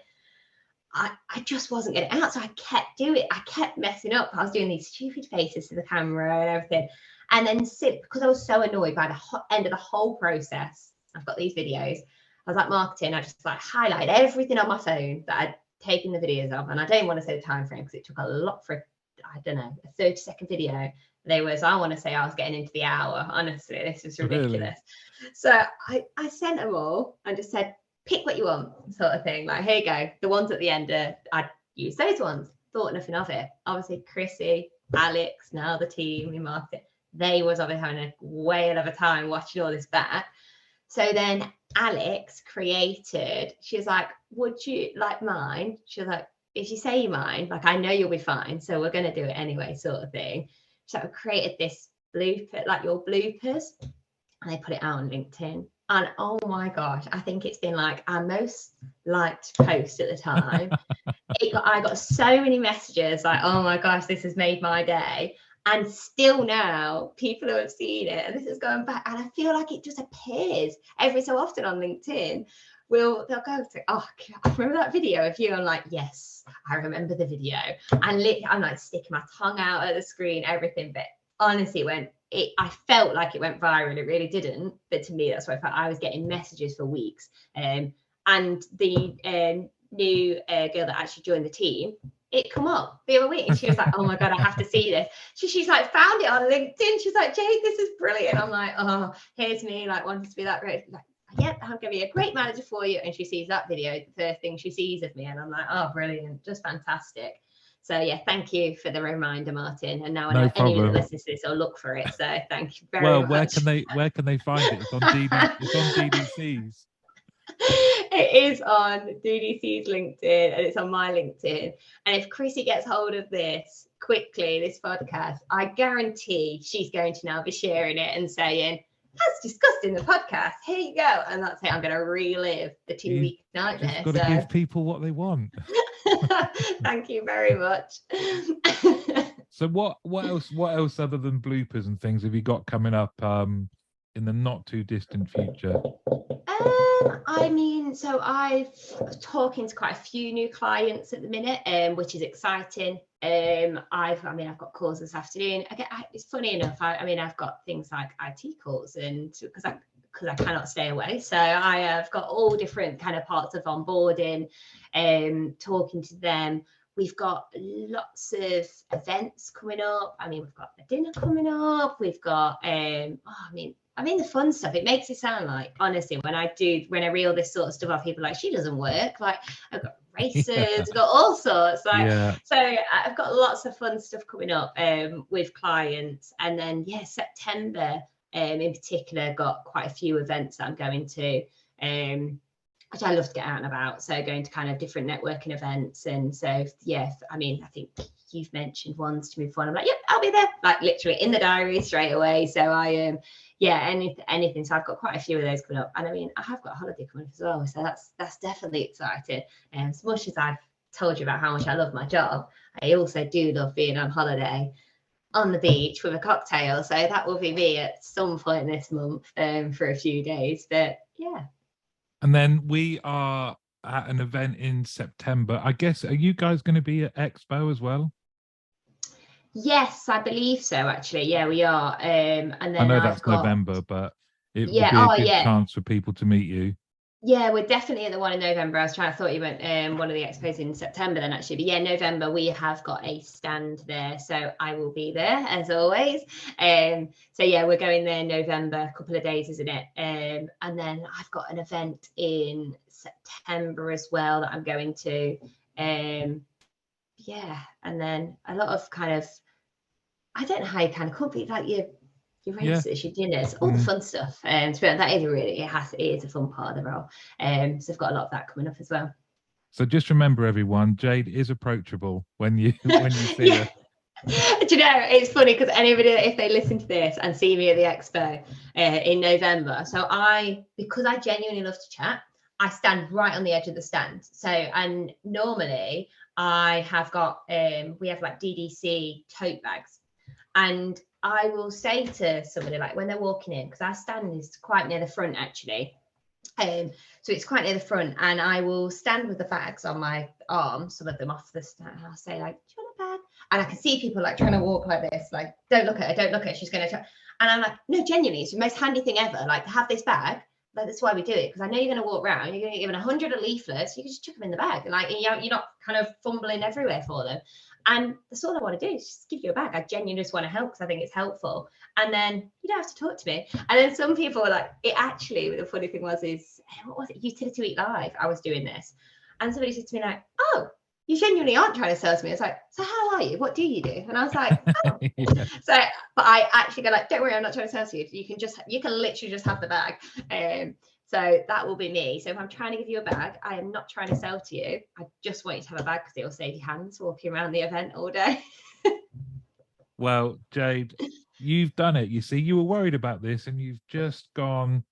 I just wasn't getting out. So I kept doing it. I kept messing up. I was doing these stupid faces to the camera and everything. And then because I was so annoyed by the end of the whole process, I've got these videos. I was like marketing. I just like highlight everything on my phone that I'd taken the videos of. And I don't want to say the time frame because it took a lot for, I don't know, a 30-second video. I want to say I was getting into the hour. Honestly, this is ridiculous. Really? So I sent them all and just said, pick what you want, sort of thing. Like, here you go. The ones at the end, I'd use those ones. Thought nothing of it. Obviously, Chrissy, Alex, now the team in marketing, they was obviously having a whale of a time watching all this back. So then Alex created, she was like, would you like mine? She was like, if you say you mind, like, I know you'll be fine. So we're going to do it anyway, sort of thing. So I created this blooper, like your bloopers, and they put it out on LinkedIn. And oh my gosh, I think it's been like our most liked post at the time. I got so many messages like, oh my gosh, this has made my day. And still now, people who have seen it, and this is going back, and I feel like it just appears every so often on LinkedIn. They'll go, oh, I remember that video of you. I'm like, yes, I remember the video. And I'm like sticking my tongue out at the screen, everything. But honestly, I felt like it went viral. It really didn't. But to me, that's what I felt. I was getting messages for weeks. And the new girl that actually joined the team, it come up the other week and she was like, oh my God, I have to see this. She's like found it on LinkedIn. She's like, Jade, this is brilliant. I'm like, oh, here's me like wanting to be that great. Like, yep, I'm gonna be a great manager for you. And she sees that video, the first thing she sees of me, and I'm like, oh, brilliant, just fantastic. So yeah, thank you for the reminder, Martin. And now I No know anyone that problem. listens to this will look for it. So thank you very Well, much. where can they find it? It's on it's on DDC's. It is on DDC's LinkedIn and it's on my LinkedIn. And if Chrissy gets hold of this quickly, this podcast, I guarantee she's going to now be sharing it and saying, "As discussed in the podcast, here you go." And that's it. I'm going to relive the 2-week nightmare. Just got to give people what they want. Thank you very much. So what else other than bloopers and things have you got coming up in the not too distant future? I mean, so I've talking to quite a few new clients at the minute, which is exciting. I've got calls this afternoon. It's funny enough. I've got things like IT calls, and because I cannot stay away, so I have got all different kind of parts of onboarding, talking to them. We've got lots of events coming up. We've got a dinner coming up. We've got the fun stuff. It makes it sound like, honestly, when I reel this sort of stuff off, people are like, she doesn't work. Like, I've got races, I've got all sorts. So I've got lots of fun stuff coming up with clients. And then, September in particular, got quite a few events that I'm going to, which I love to get out and about. So going to kind of different networking events. And so, I think you've mentioned ones to me before. And I'm like, yep, I'll be there. Like literally in the diary straight away. So I anything. So I've got quite a few of those coming up. And I have got a holiday coming up as well. So that's definitely exciting. And as much as I've told you about how much I love my job, I also do love being on holiday on the beach with a cocktail. So that will be me at some point this month for a few days. But yeah. And then we are at an event in September. I guess, are you guys going to be at Expo as well? Yes, I believe so, actually. Yeah, we are. And then I know that's November, but it would be a good chance for people to meet you. Yeah, we're definitely at the one in November. I thought you meant one of the expos in September then, actually. But yeah, November, we have got a stand there. So I will be there, as always. So yeah, we're going there in November, a couple of days, isn't it? And then I've got an event in September as well that I'm going to. And then a lot of kind of, I don't know how you kind of complete like your races, your dinners, all the fun stuff. And to be honest, that is it is a fun part of the role. So I've got a lot of that coming up as well. So just remember, everyone, Jade is approachable when you see her. Do you know, it's funny because anybody, if they listen to this and see me at the expo in November, so because I genuinely love to chat, I stand right on the edge of the stand. So, and normally I have got we have like DDC tote bags, and I will say to somebody, like when they're walking in, because our stand is quite near the front actually. So it's quite near the front, and I will stand with the bags on my arm, some of them off the stand, and I'll say like, "Do you want a bag?" And I can see people like trying to walk like this, like, "Don't look at her, she's going to try." And I'm like, "No, genuinely, it's the most handy thing ever. Like to have this bag. Like, that's why we do it, because I know you're going to walk around, you're going to get given 100 leaflets, you can just chuck them in the bag, and like you're not kind of fumbling everywhere for them. And that's all I want to do is just give you a bag. I genuinely just want to help because I think it's helpful. And then you don't have to talk to me. And then some people were like, it actually, the funny thing was, what was it? Utility Week Live. I was doing this. And somebody said to me like, "Oh, you genuinely aren't trying to sell to me." It's like, "So how are you? What do you do?" And I was like, "Oh." Yeah. So, but I actually go like, "Don't worry, I'm not trying to sell to you. You can literally just have the bag." So that will be me. So if I'm trying to give you a bag, I am not trying to sell to you. I just want you to have a bag because it will save your hands walking around the event all day. Well, Jade, you've done it. You see, you were worried about this and you've just gone,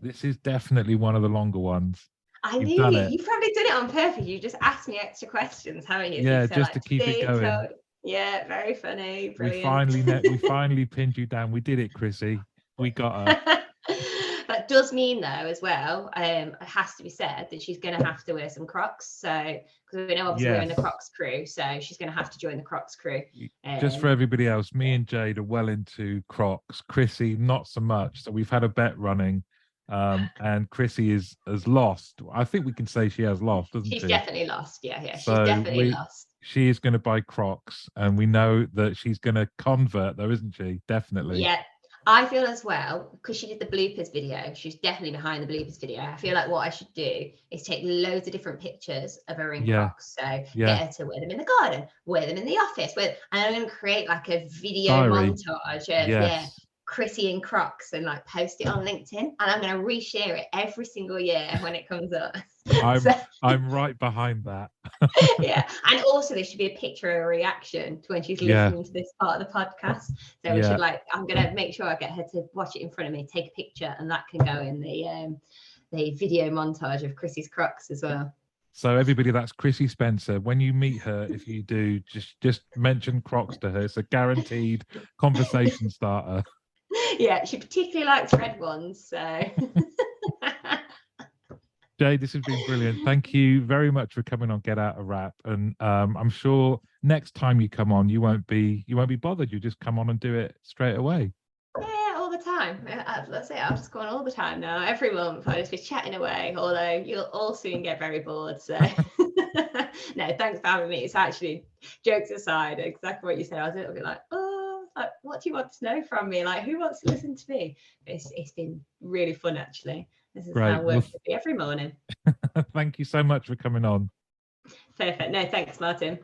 this is definitely one of the longer ones. I knew you've probably done it on purpose. You just asked me extra questions, haven't you? Yeah, so just to keep it going. Yeah, very funny. Brilliant. We finally pinned you down. We did it, Chrissy. We got her. That does mean though as well, it has to be said that she's going to have to wear some Crocs. So because we know obviously we're in the Crocs crew, so she's going to have to join the Crocs crew. Just for everybody else, me and Jade are well into Crocs. Chrissy not so much. So we've had a bet running, and Chrissy has lost. I think we can say she has lost, doesn't she? She's definitely lost. Yeah. So she's definitely lost. She is going to buy Crocs, and we know that she's going to convert, though, isn't she? Definitely. Yeah. I feel as well, because she did the bloopers video, she's definitely behind the bloopers video. I feel like what I should do is take loads of different pictures of her in Yeah. Crocs. So Yeah. get her to wear them in the garden, wear them in the office, and I'm going to create like a video Diary. montage of Yes. Chrissy in Crocs and like post it on LinkedIn, and I'm going to reshare it every single year when it comes up. I'm right behind that. Yeah, and also there should be a picture of a reaction to when she's listening to this part of the podcast. So we should I'm gonna make sure I get her to watch it in front of me, take a picture, and that can go in the video montage of Chrissy's Crocs as well. So everybody, that's Chrissy Spencer. When you meet her, if you do, just mention Crocs to her. It's a guaranteed conversation starter. Yeah, she particularly likes red ones. So Jade, this has been brilliant. Thank you very much for coming on Get Out of Rap. And I'm sure next time you come on, you won't be bothered. You just come on and do it straight away. Yeah, all the time. That's it. I'll just go on all the time now. Every month I'll just be chatting away, although you'll all soon get very bored. So no, thanks for having me. It's actually, jokes aside, exactly what you said. I was a little bit like, like, what do you want to know from me? Like, who wants to listen to me? It's been really fun, actually. This is how work should be every morning. Thank you so much for coming on. Perfect. No, thanks, Martin.